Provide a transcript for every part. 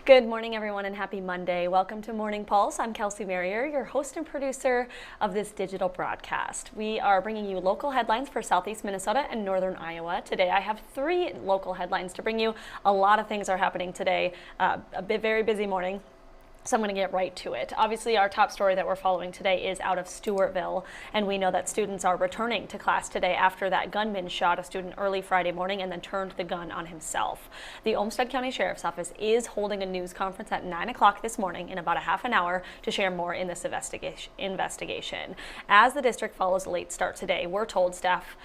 Good morning, everyone, and happy Monday. Welcome to Morning Pulse. I'm Kelsey Marier, your host and producer of this digital broadcast. We are bringing you local headlines for Southeast Minnesota and Northern Iowa. Today, I have 3 local headlines to bring you. A lot of things are happening today. Very busy morning. So I'm going to get right to it. Obviously, our top story that we're following today is out of Stewartville, and we know that students are returning to class today after that gunman shot a student early Friday morning and then turned the gun on himself. The Olmsted County Sheriff's Office is holding a news conference at 9 o'clock this morning in about a half an hour to share more in this investigation. As the district follows a late start today, we're told staff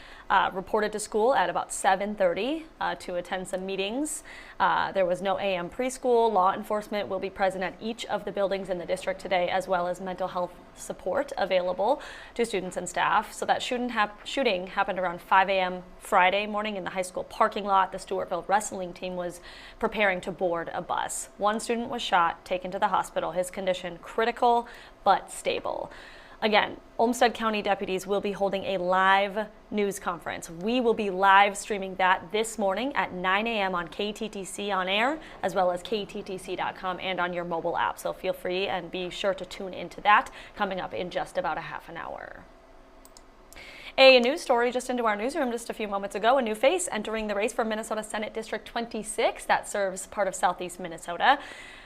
reported to school at about 7:30 to attend some meetings. There was no AM preschool. Law enforcement will be present at each of the buildings in the district today, as well as mental health support available to students and staff. So that shooting happened around 5 a.m. Friday morning in the high school parking lot. The Stewartville wrestling team was preparing to board a bus. One student was shot, taken to the hospital. His condition critical but stable. Again, Olmsted County deputies will be holding a live news conference. We will be live streaming that this morning at 9 a.m. on KTTC on air, as well as kttc.com and on your mobile app. So feel free and be sure to tune into that coming up in just about a half an hour. A news story just into our newsroom just a few moments ago. A new face entering the race for Minnesota Senate District 26 that serves part of Southeast Minnesota.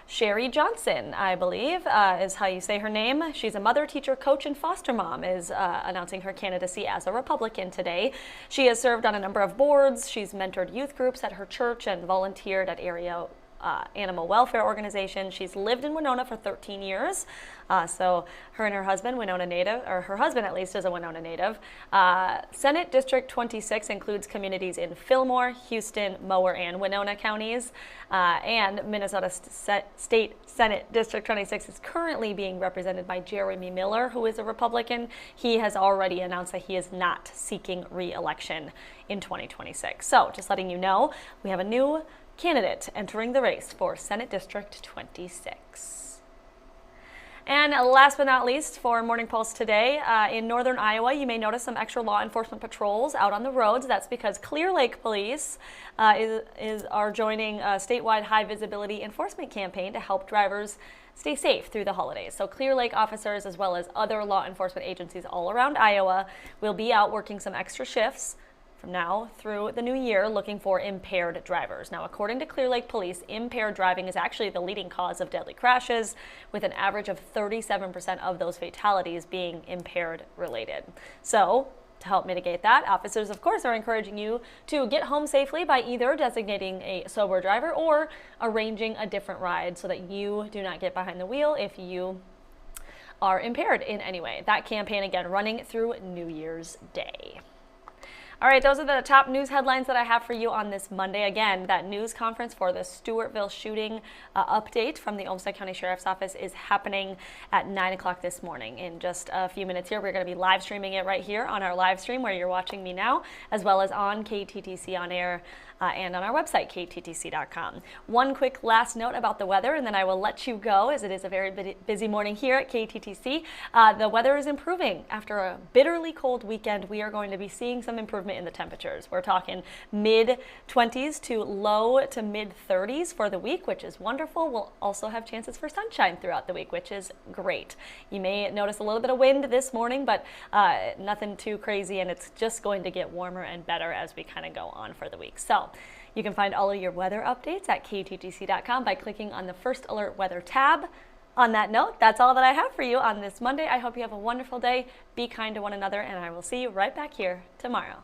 Sherry Johnson, I believe, is how you say her name. She's a mother, teacher, coach, and foster mom, is announcing her candidacy as a Republican today. She has served on a number of boards. She's mentored youth groups at her church and volunteered at area animal welfare organization. She's lived in Winona for 13 years. So her and her husband, Winona native, or her husband at least is a Winona native. Senate District 26 includes communities in Fillmore, Houston, Mower, and Winona counties. And Minnesota State Senate District 26 is currently being represented by Jeremy Miller, who is a Republican. He has already announced that he is not seeking re-election in 2026. So just letting you know, we have a new candidate entering the race for Senate District 26. And last but not least, for Morning Pulse today, in Northern Iowa, you may notice some extra law enforcement patrols out on the roads. That's because Clear Lake Police are joining a statewide high visibility enforcement campaign to help drivers stay safe through the holidays. So Clear Lake officers, as well as other law enforcement agencies all around Iowa, will be out working some extra shifts from now through the new year looking for impaired drivers. Now, according to Clear Lake Police, impaired driving is actually the leading cause of deadly crashes, with an average of 37% of those fatalities being impaired related. So, to help mitigate that, officers, of course, are encouraging you to get home safely by either designating a sober driver or arranging a different ride so that you do not get behind the wheel if you are impaired in any way. That campaign, again, running through New Year's Day. All right, those are the top news headlines that I have for you on this Monday. Again, that news conference for the Stewartville shooting update from the Olmsted County Sheriff's Office is happening at 9 o'clock this morning. In just a few minutes here, we're going to be live streaming it right here on our live stream where you're watching me now, as well as on KTTC on air and on our website, kttc.com. One quick last note about the weather, and then I will let you go, as it is a very busy morning here at KTTC. The weather is improving. After a bitterly cold weekend, we are going to be seeing some improvement in the temperatures. We're talking mid-20s to low to mid-30s for the week, which is wonderful. We'll also have chances for sunshine throughout the week, which is great. You may notice a little bit of wind this morning, but nothing too crazy, and it's just going to get warmer and better as we kind of go on for the week. So you can find all of your weather updates at kttc.com by clicking on the First Alert Weather tab. On that note, that's all that I have for you on this Monday. I hope you have a wonderful day. Be kind to one another, and I will see you right back here tomorrow.